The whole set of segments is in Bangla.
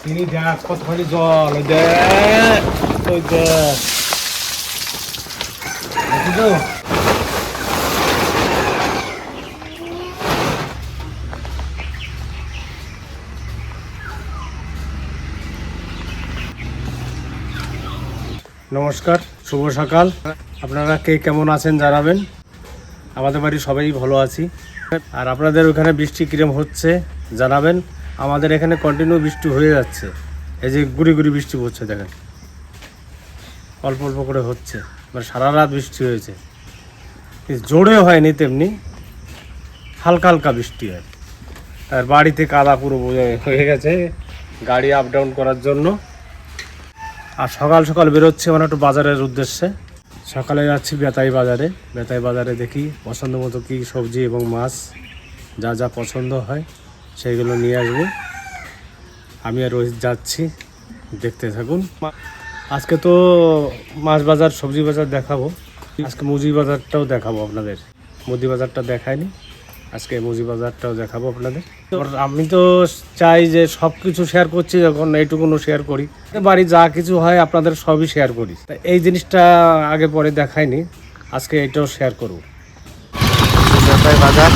তিনি দেখ কতখানি জল, ওই দেখ, ওই দেখ। দেখো নমস্কার, শুভ সকাল। আপনারা কে কেমন আছেন জানাবেন। আমাদের বাড়ি সবাই ভালো আছি। আর আপনাদের ওখানে বৃষ্টি কিরম হচ্ছে জানাবেন। আমাদের এখানে কন্টিনিউ বৃষ্টি হয়ে যাচ্ছে। এই যে গুড়ি গুড়ি বৃষ্টি পড়ছে, দেখেন অল্প অল্প করে হচ্ছে, মানে সারা রাত বৃষ্টি হয়েছে। জোরে হয়নি, তেমনি হালকা হালকা বৃষ্টি হয়। আর বাড়িতে কাদা পুরো হয়ে গেছে গাড়ি আপ ডাউন করার জন্য। আর সকাল সকাল বেরোচ্ছে মানে একটু বাজারের উদ্দেশ্যে। সকালে যাচ্ছি বেতাই বাজারে। বেতাই বাজারে দেখি পছন্দ মতো কী সবজি এবং মাছ যা যা পছন্দ হয় সেইগুলো নিয়ে আসবো। আমি আর রোহিত যাচ্ছি, দেখতে থাকুন। আজকে তো মাছ বাজার সবজি বাজার দেখাবো, আজকে মুজি বাজারটাও দেখাবো আপনাদের। মুদি বাজারটা দেখায়নি, আজকে মুজি বাজারটাও দেখাবো আপনাদের। আমি তো চাই যে সব কিছু শেয়ার করছি, যখন এইটুকুনও শেয়ার করি। বাড়ি যা কিছু হয় আপনাদের সবই শেয়ার করি। এই জিনিসটা আগে পরে দেখাইনি, আজকে এটাও শেয়ার করব। বাজার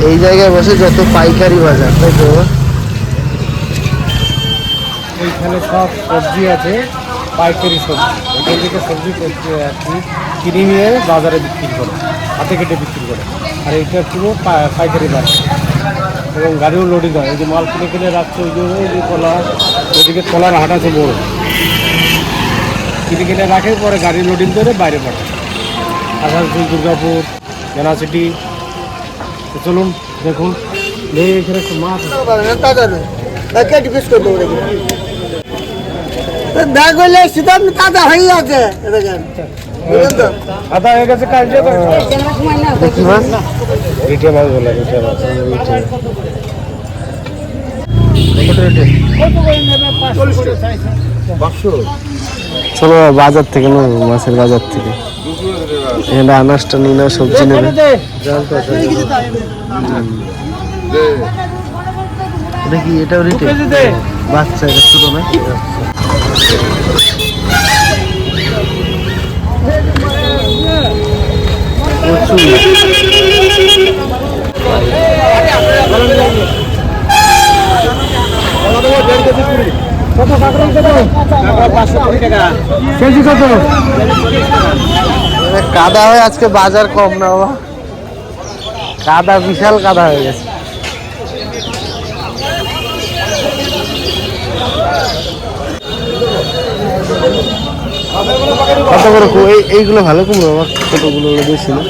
এই জায়গায় বসে যত পাইকারি বাজার, তাই তো? এইখানে সব সবজি আছে, পাইকারি সবজি। এখান থেকে সবজি কিনে নিয়ে বাজারে বিক্রি করে, হাতে কেটে বিক্রি করে। আর এইটা পুরো পাইকারি বাজার, এবং গাড়িও লোডিং হয়। এই যে মাল কিনে কিনে রাখছে, ওই জন্য এই যে কলা, ওইদিকে কলার হাট আছে বড়, কিনে কিনে রাখে, পরে গাড়ি লোডিং করে বাইরে পাঠায়। আসানসোল, দুর্গাপুর, বেনাচিটি। তো চলুন দেখুন, এখানে একটু মাছ ব্যাগ হইলে শীতল কাদা হয়ে আছে। আদা হয়ে গেছে কাজ। রিটে মাছ বলে, রিটে মাছ। চলো বাজার থেকে নেবো, মাছের বাজার থেকে। এখানে আনাজটা নিয়ে নাও, সবজি নেবে। এটা কি, এটাও রিটে বাচ্চা, এটা ছোট না? কাদা হয়ে আজকে বাজার কম না বাবা, কাদা বিশাল কাদা হয়ে গেছে। কত করে এইগুলো ভালো কুমড়ো বাবা? ছোটগুলো বেশি না?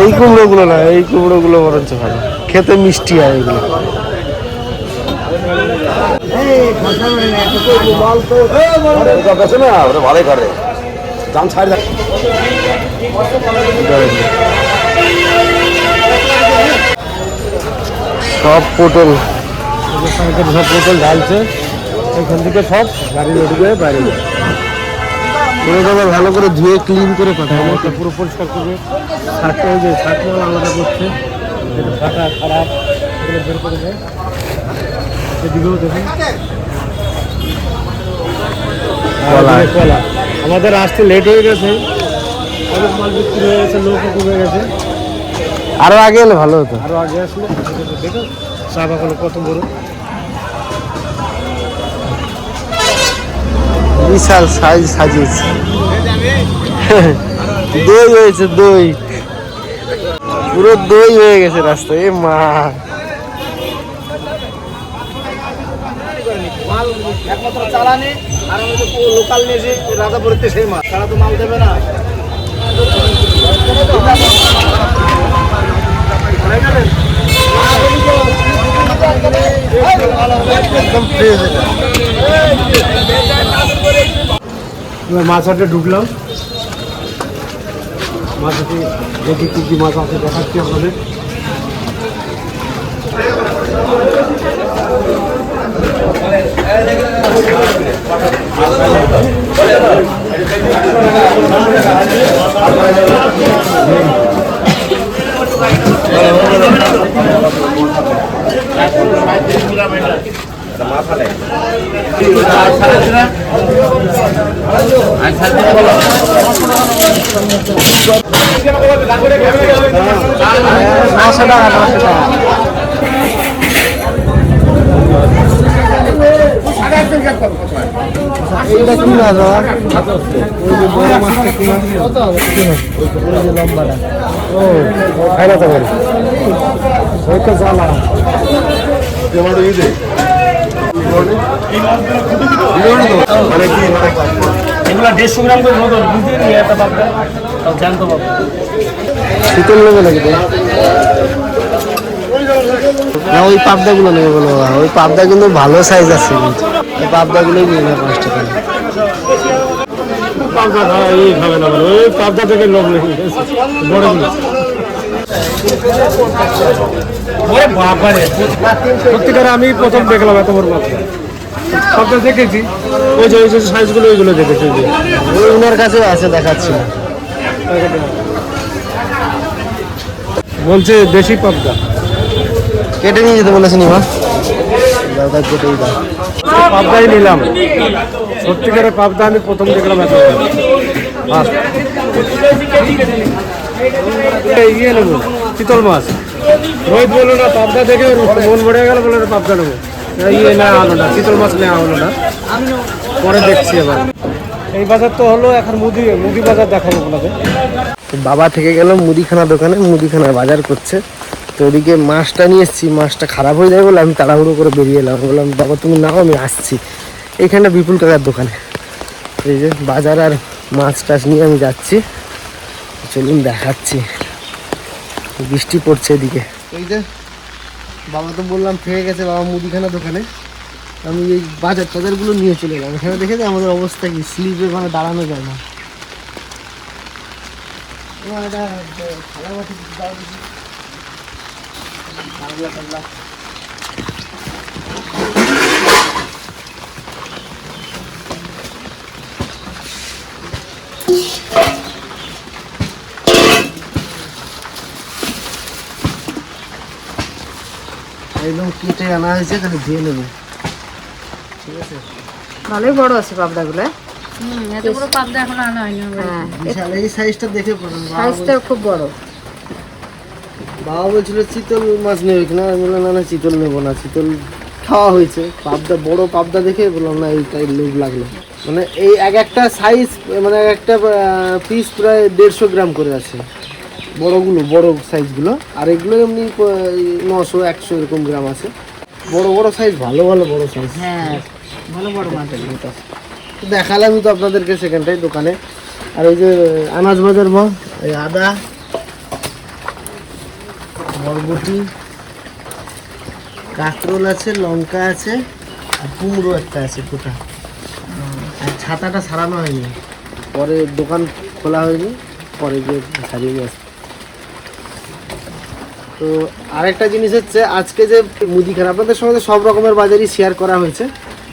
এই কুমড়ো গুলো না, এই কুমড়ো গুলো বরঞ্চ ভালো, খেতে মিষ্টি হয় এগুলো। ভালোই করে দাম ছাড়। সব পটল, সব বোতল ঢালছে, এখান থেকে সব গাড়ি লোড করে বাইরে যায়। ভালো করে ধুয়ে ক্লিন করে পাঠায়, পুরো পরিষ্কার করবে। শাকটা ওই যে শাক মাল আলাদা করছে, যেটা ফাটা খারাপ এগুলো বের করে দেয়। এদিকেও দেখুন কলা। আমাদের আসতে লেট হয়ে গেছে, অনেক মাল বিক্রি হয়ে গেছে, লোকও কমে গেছে। আরো আগে এলে ভালো হতো। আরো আগে আসলে দেখো চা বাগানো কত বড়, বিশাল সাইজ সাজিয়েছে। দই হয়েছে, দই পুরো দই হয়ে গেছে রাস্তা। এ মা, একমাত্র চালানে আর লোকাল নিয়েছি রাজাপুরিতে, সেই মাছ তারা তো মাল দেবে না। একদম ফ্রেশ। এবার মাছ হাটে ঢুকলাম, মাছ হাটে দেখি কী কী মাছ আছে দেখাচ্ছি আপনাদের। এটা কি মাছ বাবা? ওই যে বড় মাছটা কি মাছ? ওই যে লম্বাটা। ও খাইলা তো বলি ওই তো জ্বালা মানে কি এগুলো 150 গ্রাম করে মতো বুঝিয়ে নিয়ে একটা পাবদা তাও জ্যান্ত পাবদা। শীতল নেবে নাকি তো? না ওই পাবদাগুলো নেবে বলো বাবা। ওই পাবদা কিন্তু ভালো সাইজ আছে কিন্তু ওই পাবদাগুলোই নিয়ে নেবে 5 টাকা। পাবদা এই খাবে না বলে ওই পাবদা থেকে লোক নেই বড় জিনিস। ওরে বাবারে সত্যিকার আমি প্রথম দেখলাম এত বড় পাবদা। পাবদা দেখেছি ওই যে সাইজগুলো ওইগুলো দেখেছি। ওই ওনার কাছেও আছে দেখাচ্ছি না। বলছে দেশি পাবদা কেটে নিয়ে যেতে বলেছেন মা দাদা কেটেই দাও। পাবদাই নিলাম সত্যিকারের পাবদা আমি প্রথম দেখলাম এত ইয়ে নেবো চিতল মাছ। রোহিত বললো না পাবদা দেখে মন ভরে গেল বলে পাবদা নেবো। ইয়ে নেওয়া হলো না চিতল মাছ নেওয়া হলো না পরে দেখছি এবার। এই বাজার তো হলো এখন মুদি বাজার দেখাবো আপনাদের। বাবা থেকে গেল মুদিখানা দোকানে মুদিখানার বাজার করছে। তো ওদিকে মাছটা নিয়ে এসেছি মাছটা খারাপ হয়ে যাবে বলে আমি তাড়াহুড়ো করে বেরিয়ে এলাম। বললাম বাবা তুমি নাও আমি আসছি। এইখানে বিপুল কাকার দোকানে এই যে বাজার আর মাছ টাছ নিয়ে আমি যাচ্ছি। চলুন দেখাচ্ছি। বৃষ্টি পড়ছে এদিকে। এই যে বাবা তো বললাম থেকে গেছে বাবা মুদিখানা দোকানে। আমি এই বাজার টাজারগুলো নিয়ে চলে গেলাম। এখানে দেখে যে আমাদের অবস্থা কি স্লিপে মানে দাঁড়ানো যায় না। একদম কেটে আনা হয়েছে খালি ধুয়ে নেবে। ঠিক আছে ভালোই বড় আছে পাবদাগুলো। এত বড় পাবদা এখনো আনা হয়নি আমার বাড়িতে। হ্যাঁ বিশাল এই সাইজটা দেখে পড়ুন। সাইজটা খুব বড়। বাবা বলছিল চিতল মাছ নেবে কিনা আমি বললাম না না চিতল নেবো না চিতল খাওয়া হয়েছে। পাবদা বড় পাবদা দেখে বললাম না এইটাই লোভ লাগলো। মানে এই এক একটা সাইজ মানে এক একটা পিস প্রায় 150 গ্রাম করে আছে বড়গুলো বড় সাইজগুলো। আর এগুলো এমনি 900-100 এরকম গ্রাম আছে। বড় বড় সাইজ ভালো ভালো বড় সাইজ। হ্যাঁ ভালো বড় মাছ। দেখালামই তো আপনাদেরকে সেখানটাই দোকানে। আর ওই যে আনাজ বাজার মা এই আদা বরবটি কাঁকরোল আছে লঙ্কা আছে আর কুমড়ো একটা আছে কোটা। আর ছাতাটা সারানো হয়নি পরে দোকান খোলা হয়নি পরে গিয়ে সারিয়ে নিয়ে আসতে। তো আরেকটা জিনিস হচ্ছে আজকে যে মুদিখানা আপনাদের সঙ্গে সব রকমের বাজারই শেয়ার করা হয়েছে।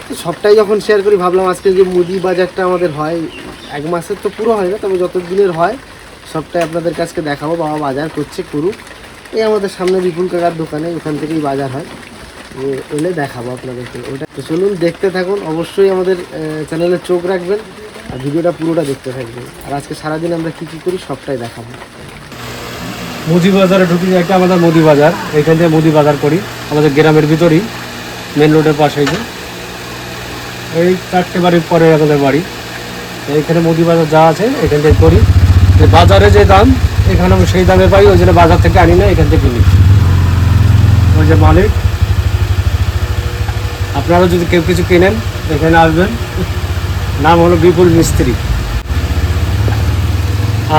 তো সবটাই যখন শেয়ার করি ভাবলাম আজকে যে মুদি বাজারটা আমাদের হয় 1 মাসের তো পুরো হয় না তবে যত দিনের হয় সবটাই আপনাদের কাছকে দেখাবো। বাবা বাজার করছে করুক। এই আমাদের সামনে বিপুল কাকার দোকানে ওখান থেকেই বাজার হয়। এলে দেখাবো আপনাদেরকে ওটা। তো চলুন দেখতে থাকুন অবশ্যই আমাদের চ্যানেলে চোখ রাখবেন আর ভিডিওটা পুরোটা দেখতে থাকবেন। আর আজকে সারাদিন আমরা কী কী করি সবটাই দেখাবো। মুদি বাজারে ঢুকি একটা আমাদের মুদি বাজার। এখান থেকে মুদি বাজার করি আমাদের গ্রামের ভিতরেই মেন রোডের পাশেই। যে এই 4টে বাড়ির পরে আমাদের বাড়ি। এইখানে মুদি বাজার যা আছে এখান থেকে করি। যে বাজারে যে দাম এখানে আমি সেই দামে পাই ওই জন্য বাজার থেকে আনি না এখান থেকে কিনি। ওই যে মালিক আপনারা যদি কেউ কিছু কেনেন এখানে আসবেন। নাম হলো বিপুল মিস্ত্রি।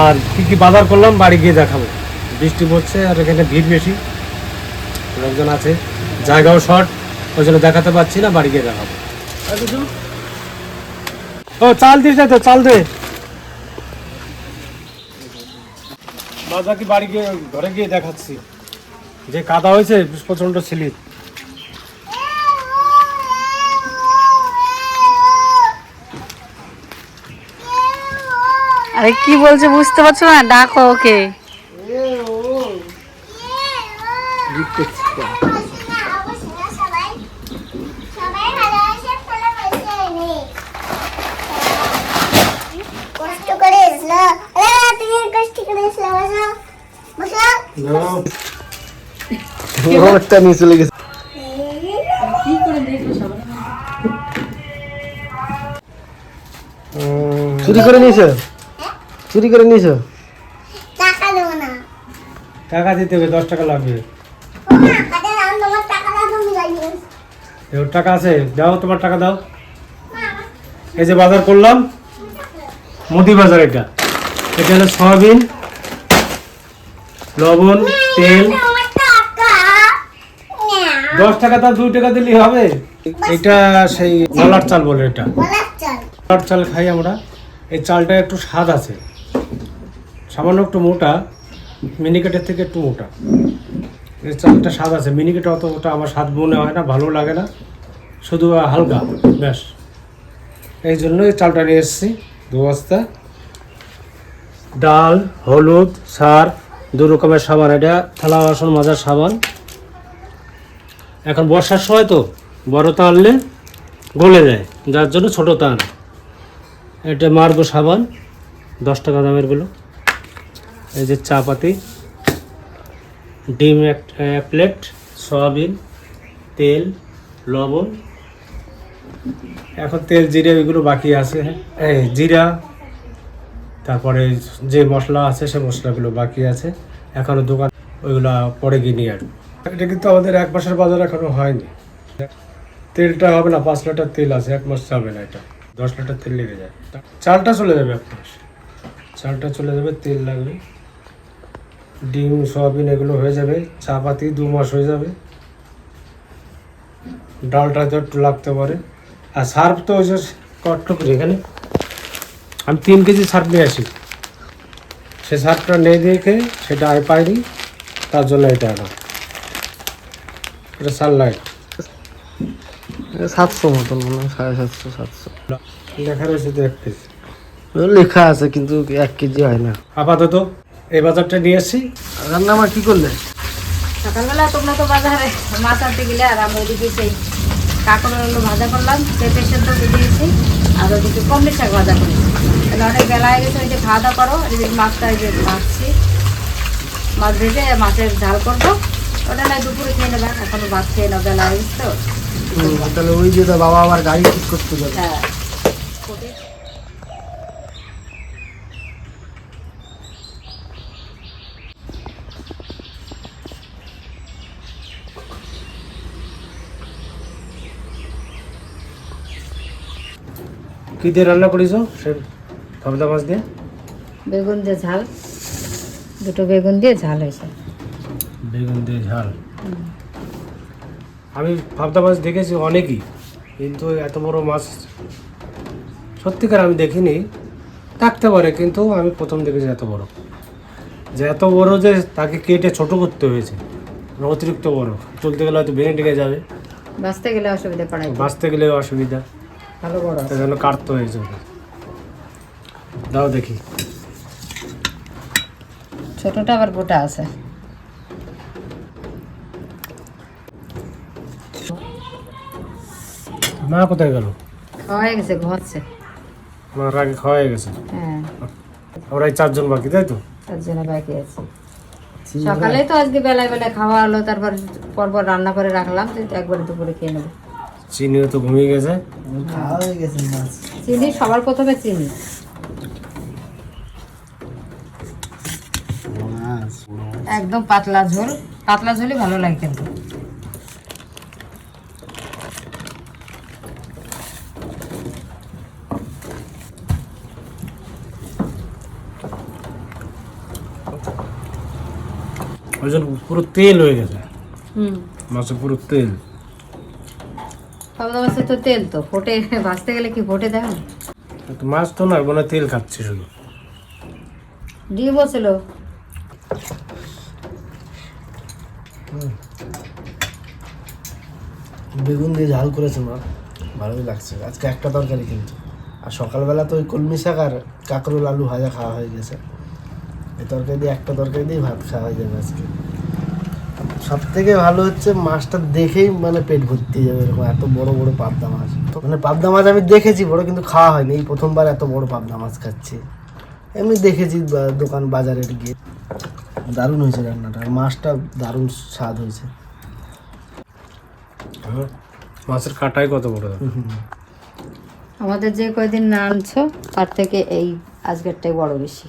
আর কী কী বাজার করলাম বাড়ি গিয়ে দেখাবো। বৃষ্টি পড়ছে আর এখানে ভিড় বেশি লোকজন আছে জায়গাও শর্ট ওই জন্য দেখাতে পারছি না। বাড়ি গিয়ে দেখাবো। ও চাল দিস না তো চাল দে। বাজার কি বাড়ি গিয়ে ঘরে গিয়ে দেখাচ্ছি। যে কাদা হয়েছে প্রচণ্ড স্লিপ। আরে কি বলছে বুঝতে পারছো না, ডাকো ওকে। ওরটা নিয়ে চলে গেছে। চুরি করে নিয়েছো? চুরি করে নিয়েছো? টাকা দিতে হবে, 10 টাকা লাগবে। এর টাকা আছে, দাও তোমার টাকা দাও। এই যে বাজার করলাম, মুদি বাজার। এটা হলো সয়াবিন, লবণ, তেল। 10 টাকা তার 2 টাকা দিলেই হবে। এটা সেই গলার চাল বলে, এটা গলার চাল খাই আমরা। এই চালটা একটু স্বাদ আছে, সামান্য একটু মোটা, মিনিকেটের থেকে একটু মোটা। এই চালটা স্বাদ আছে, মিনিকেটে অত মোটা আমার স্বাদ মনে হয় না, ভালো লাগে না, শুধু হালকা ব্যাস। এই জন্য এই চালটা নিয়ে এসেছি 2 বস্তা। ডাল, হলুদ, সার, 2 রকমের সাবান। এটা থালা বাসন মাজার সাবান। এখন বর্ষার সময় তো বড় তা আনলে গলে যায়, যার জন্য ছোটো তা আনে। এটা মার্গো সাবান, 10 টাকা দামেরগুলো। এই যে চা পাতি, ডিম এক প্লেট, সয়াবিন, তেল, লবণ। এখন তেল, জিরা এগুলো বাকি আছে। এই জিরা, তারপরে যে মশলা আছে সে মশলাগুলো বাকি আছে, এখনও দোকান ওইগুলো পরে গিয়ে নিয়ে আসবো। এটা কিন্তু আমাদের 1 মাসের বাজার এখনো হয়নি। তেলটা হবে না, 5 লিটার তেল আছে, 1 মাস যাবে না। এটা 10 লিটার তেল লেগে যায়। চালটা চলে যাবে 1 মাস, চালটা চলে যাবে, তেল লাগবে, ডিম, সয়াবিন এগুলো হয়ে যাবে, চা পাতি 2 মাস হয়ে যাবে। ডালটা তো একটু লাগতে পারে। আর সার্ফ তো ওই যে কটটুকরি, এখানে আমি 3 কেজি সার্ফ নিয়ে আসি। সে সার্ফটা নিয়ে দেখে সেটা আমি পাইনি, তার জন্য এটা না। এটা সানলাইট 700 মতন মনে হয়, 750 700 লেখা রয়েছে তো 1 কেজি। লেখা আছে কিন্তু 1 কেজি হয় না। আপাতত এই বাজারটা নিয়ে এসেছি। রান্না আমার কি করলে? সকালবেলা তোমরা তো বাজারে মাছ আনতে গেলে, আর আমি ওইদিকে সেই কাঁকড়ের আলু ভাজা করলাম, পেঁপে সেদ্ধ দিয়েছি, আর ওইদিকে কমলি শাক ভাজা করেছি। তাহলে অনেক বেলা হয়ে গেছে, ওই যে খাওয়া দাওয়া করো। এই যে মাছটা, এই যে মাছছি, মাছ ভেজে মাছের ঝাল করবো, ওটা নয় দুপুরে খেয়ে নেবে, এখনো ভাত খেয়ে নেবে, বেলা হয়ে গেছে তো। তাহলে ওই যে বাবা আবার গাড়ি ঠিক করতে যাবে। হ্যাঁ, কী দিয়ে রান্না করেছ? সে পাবদা মাছ দিয়ে বেগুন দিয়ে ঝাল, 2টো বেগুন দিয়ে ঝাল হয়েছে। বেগুন দিয়ে ঝাল। আমি পাবদা মাছ দেখেছি অনেকই, কিন্তু এত বড় মাছ সত্যিকার আমি দেখিনি। থাকতে পারে, কিন্তু আমি প্রথম দেখেছি এত বড়। যে এত বড় যে তাকে কেটে ছোট করতে হয়েছে, অতিরিক্ত বড়। চলতে গেলে হয়তো ভেঙে টেকে যাবে, বাঁচতে গেলে অসুবিধা পড়াই, বাঁচতে গেলেও অসুবিধা, ভালো বড় তাই জন্য কাটতে হয়েছে। দাও দেখি। ছোটটা আবার গোটা আছে। মা কোথায় গেল? খাওয়া হয়ে গেছে, ঘুমাচ্ছে। আমার আগে খাওয়া হয়ে গেছে। হ্যাঁ, আমরা এই 4 জন বাকি, তাই তো? তার জন্য বাকি আছে। সকালে তো আজকে বেলায় বেলায় খাওয়া হলো, তারপর পরপর রান্না করে রাখলাম, তো একবারে দুপুরে খেয়ে নেবো। চিনিও তো ঘুমিয়ে গেছে। খাওয়া হয়ে গেছে মাছ। চিনি সবার প্রথমে চিনি। একদম পাতলা ঝোল, পাতলা ঝোলই ভালো লাগে কিন্তু। ওই জন্য পুরো তেল হয়ে গেছে, মাছে পুরো তেল। পাবদা মাছের তো তেল তো ফোটে, ভাজতে গেলে কি ফোটে দেখো। মাছ তো না, মনে হয় তেল খাচ্ছে শুধু। ডিমও ছিল। বেগুন দিয়ে ঝাল করেছে মা, ভালোই লাগছে। আজকে একটা তরকারি কিন্তু আর সকালবেলা তো ওই কলমি শাক আর কাঁকরোল আলু ভাজা খাওয়া হয়ে গেছে। এই তরকারি দিয়ে একটা তরকারি দিয়ে ভাত খাওয়া হয়ে যাবে আজকে। সব থেকে ভালো হচ্ছে মাছটা দেখেই মানে পেট ভর্তি যাবে, এরকম এত বড় বড় পাবদা মাছ। মানে পাবদা মাছ আমি দেখেছি বড়, কিন্তু খাওয়া হয়নি, এই প্রথমবার এত বড় পাবদা মাছ খাচ্ছি। এমনি দেখেছি দোকান বাজারে গিয়ে। দারুণ হয়েছে রান্নাটা, আর মাছটা দারুণ স্বাদ হয়েছে। মাছের কাঁটাই কত বড়। আমাদের যে কয়দিন না আনছো তার থেকে এই আজকেরটাই বড় বেশি।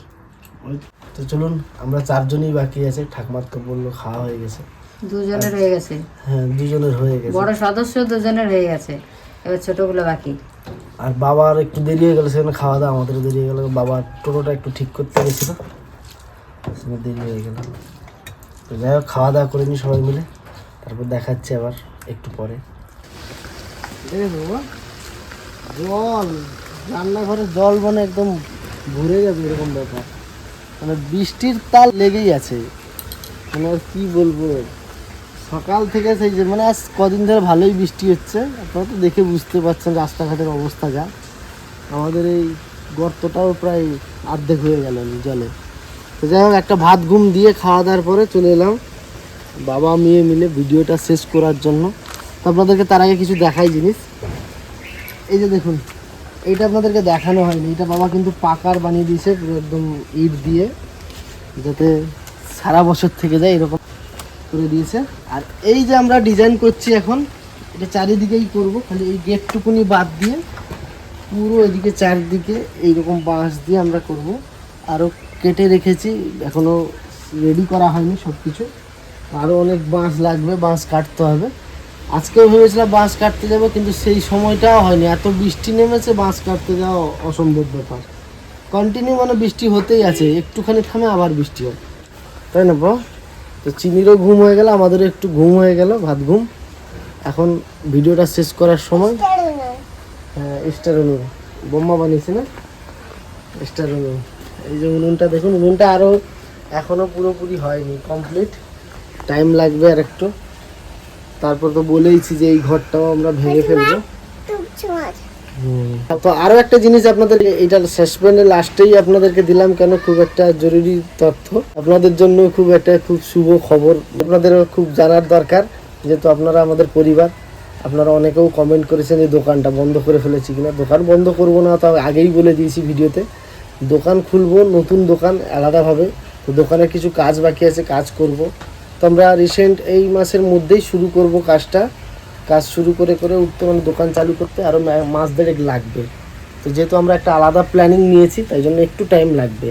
তো চলুন, আমরা 4 জনই বাকি আছে। ঠাকুমার তো বললো খাওয়া হয়ে গেছে। দুজনের হয়ে গেছে, হ্যাঁ 2 জনের হয়ে গেছে। বড় সদস্য দুজনের হয়ে গেছে, এবার ছোটগুলো বাকি। আর বাবার একটু দেরি হয়ে গেল, সেখানে খাওয়া দাওয়া আমাদেরও দেরি হয়ে গেল। বাবার টোটোটা একটু ঠিক করতে গেছিলো, সেখানে দেরি হয়ে গেল। তো যাই হোক, খাওয়া দাওয়া করে নিই সবাই মিলে, তারপর দেখাচ্ছি আবার একটু পরে। জল রান্নাঘরে জল মানে একদম ভরে যাবে এরকম ব্যাপার। মানে বৃষ্টির তাল লেগেই আছে, মানে আর কি বলবো। সকাল থেকে সেই যে মানে আজ কদিন ধরে ভালোই বৃষ্টি হচ্ছে। আপনারা তো দেখে বুঝতে পারছেন রাস্তাঘাটের অবস্থা যা। আমাদের এই গর্তটাও প্রায় অর্ধেক হয়ে গেল জলে। তো যাই হোক, একটা ভাত ঘুম দিয়ে খাওয়া দাওয়ার পরে চলে এলাম বাবা মেয়ে মিলে ভিডিওটা শেষ করার জন্য। তো আপনাদেরকে তার আগে কিছু দেখাই জিনিস। এই যে দেখুন, এইটা আপনাদেরকে দেখানো হয়নি, এটা বাবা কিন্তু পাকার বানিয়ে দিয়েছে পুরো একদম ইট দিয়ে, যাতে সারা বছর থেকে যায় এরকম করে দিয়েছে। আর এই যে আমরা ডিজাইন করছি এখন, এটা চারিদিকেই করব, খালি এই গেটটুকুনি বাদ দিয়ে পুরো এদিকে চারদিকে এইরকম বাঁশ দিয়ে আমরা করব। আরও কেটে রেখেছি, এখনও রেডি করা হয়নি সব কিছু। আরও অনেক বাঁশ লাগবে, বাঁশ কাটতে হবে। আজকেও ভেবেছিলাম বাঁশ কাটতে যাবো, কিন্তু সেই সময়টাও হয়নি, এত বৃষ্টি নেমেছে, বাঁশ কাটতে যাওয়া অসম্ভব ব্যাপার। কন্টিনিউ মানে বৃষ্টি হতেই আছে, একটুখানি থামে আবার বৃষ্টি হয়, তাই না বাবা? তো চিনিরও ঘুম হয়ে গেল, আমাদেরও একটু ঘুম হয়ে গেল, ভাত ঘুম। এখন ভিডিওটা শেষ করার সময়। হ্যাঁ, স্টার উনুন বোম্মা বানিয়েছে না, স্টার উনুন। এই যে উনুনটা দেখুন, উনুনটা আরও এখনও পুরোপুরি হয়নি কমপ্লিট, টাইম লাগবে আর একটু। তারপর তো বলেইছি যে এই ঘরটাও আমরা ভেঙে ফেলবো। তো আরও একটা জিনিস আপনাদের, এটা সাসপেন্ডের লাস্টেই আপনাদেরকে দিলাম, কেন খুব একটা জরুরি তথ্য আপনাদের জন্য, খুব শুভ খবর আপনাদেরও খুব জানার দরকার, যেহেতু আপনারা আমাদের পরিবার। আপনারা অনেকেও কমেন্ট করেছেন যে দোকানটা বন্ধ করে ফেলেছি কিনা। দোকান বন্ধ করব না, তো আগেই বলে দিয়েছি ভিডিওতে, দোকান খুলবো, নতুন দোকান আলাদাভাবে। তো দোকানের কিছু কাজ বাকি আছে, কাজ করব। তো আমরা রিসেন্ট এই মাসের মধ্যেই শুরু করব কাজটা। কাজ শুরু করে উঠতে মানে দোকান চালু করতে আরও মাস দেড়েক লাগবে। তো যেহেতু আমরা একটা আলাদা প্ল্যানিং নিয়েছি, তাই জন্য একটু টাইম লাগবে।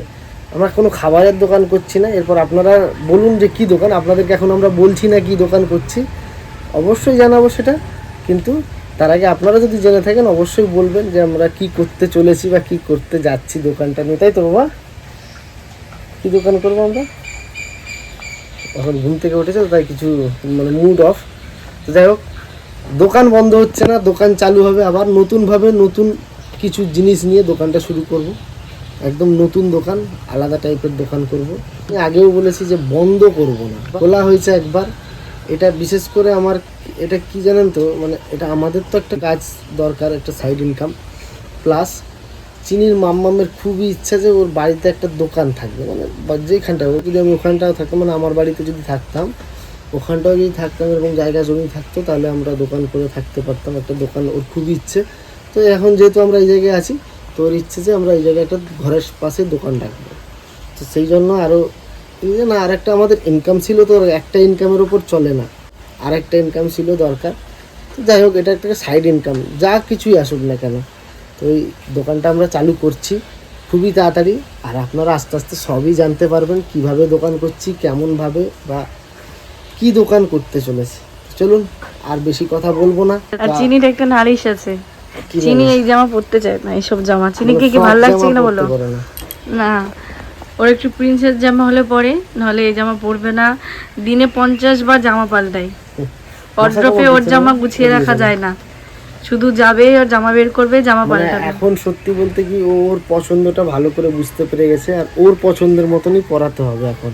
আমরা কোনো খাবারের দোকান করছি না। এরপর আপনারা বলুন যে কী দোকান, আপনাদেরকে এখন আমরা বলছি না কী দোকান করছি, অবশ্যই জানাবো সেটা। কিন্তু তার আগে আপনারা যদি জেনে থাকেন অবশ্যই বলবেন যে আমরা কি করতে চলেছি বা কি করতে যাচ্ছি দোকানটা নিয়ে, তাই তো বাবা? কী দোকান করবো আমরা? এখন ঘুম থেকে উঠেছে, তাই কিছু মানে মুড অফ। তো যাই হোক, দোকান বন্ধ হচ্ছে না, দোকান চালু হবে আবার নতুনভাবে, নতুন কিছু জিনিস নিয়ে দোকানটা শুরু করব। একদম নতুন দোকান, আলাদা টাইপের দোকান করব। আমি আগেও বলেছি যে বন্ধ করব না, খোলা হয়েছে একবার। এটা বিশেষ করে আমার, এটা কি জানেন তো, মানে এটা আমাদের তো একটা কাজ দরকার, একটা সাইড ইনকাম। প্লাস চিনির মাম্মামের খুবই ইচ্ছা যে ওর বাড়িতে একটা দোকান থাকবে, মানে যেখানটায় যদি আমি ওখানটাও থাকতাম, মানে আমার বাড়িতে যদি থাকতাম, ওখানটাও যদি থাকতাম এবং জায়গা জমি থাকতো, তাহলে আমরা দোকান করে থাকতে পারতাম। একটা দোকান ওর খুবই ইচ্ছে। তো এখন যেহেতু আমরা এই জায়গায় আছি, তো ওর ইচ্ছে যে আমরা এই জায়গায় একটা ঘরের পাশে দোকান রাখবো। তো সেই জন্য আরও না, আর একটা আমাদের ইনকাম ছিল, তো একটা ইনকামের ওপর চলে না, আর একটা ইনকাম ছিল দরকার। তো যাই হোক, এটা একটা সাইড ইনকাম, যা কিছুই আসুক না কেন। তো এই দোকানটা আমরা চালু করছি খুবই তাড়াতাড়ি, আর আপনারা আস্তে আস্তে সবই জানতে পারবেন কিভাবে দোকান করছি, কেমনভাবে বা কি দোকান করতে চলেছে। চলুন, আর বেশি কথা বলবো না। আর চিনির একটা নালিশ আছে, কি চিনি এই জামা পরতে চায় না, এইসব জামা। চিনিকে কি ভালো লাগছে কিনা বলো? না, ওর একটু প্রিন্সেস জামা হলে পরে, নাহলে এই জামা পরবে না। দিনে 50 বার জামা পাল্টাই, ওয়ারড্রপে ওর জামা গুছিয়ে রাখা যায় না, শুধু যাবে আর জামা বের করবে, জামা পাল্টাবে। এখন সত্যি বলতে কি, ওর পছন্দটা ভালো করে বুঝতে পেরে গেছে, আর ওর পছন্দের মতনই পরাতে হবে এখন।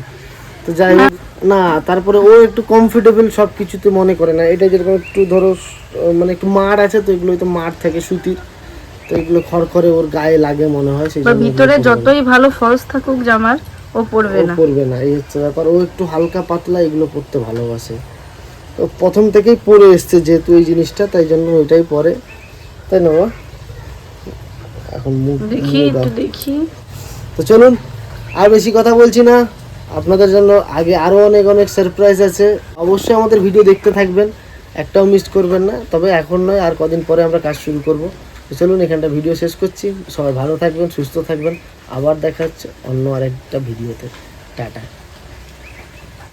তো যাই হোক না, তারপরে ও একটু কমফোর্টেবল সব কিছুতে মনে করে না। এটা যেরকম একটু ধরো মানে একটু মাড় আছে, তো এগুলো তো মাড় থাকে সুতির, তো এগুলো খড়খড়ে ওর গায়ে লাগে মনে হয়, সেই বা জন্য ভিতরে এগুলো যতই ভালো ফলস থাকুক জামার ও পরবে ও না। পরবে না, এই হচ্ছে ব্যাপার। ও একটু হালকা পাতলা এগুলো পরতে ভালোবাসে, তো প্রথম থেকেই পরে এসছে যেহেতু এই জিনিসটা, তাই জন্য ওইটাই পরে, তাই না বাবা? এখন মুখ দেখি মুখ একটু দাও। দেখি। তো চলুন আর বেশি কথা বলছি না, আপনাদের জন্য আগে আরও অনেক অনেক সারপ্রাইজ আছে। অবশ্যই আমাদের ভিডিও দেখতে থাকবেন, একটাও মিস করবেন না। তবে এখন নয়, আর কদিন পরে আমরা কাজ শুরু করব। তো চলুন এখানটা ভিডিও শেষ করছি। সবাই ভালো থাকবেন, সুস্থ থাকবেন, আবার দেখা হচ্ছে অন্য আরেকটা ভিডিওতে। টাটা।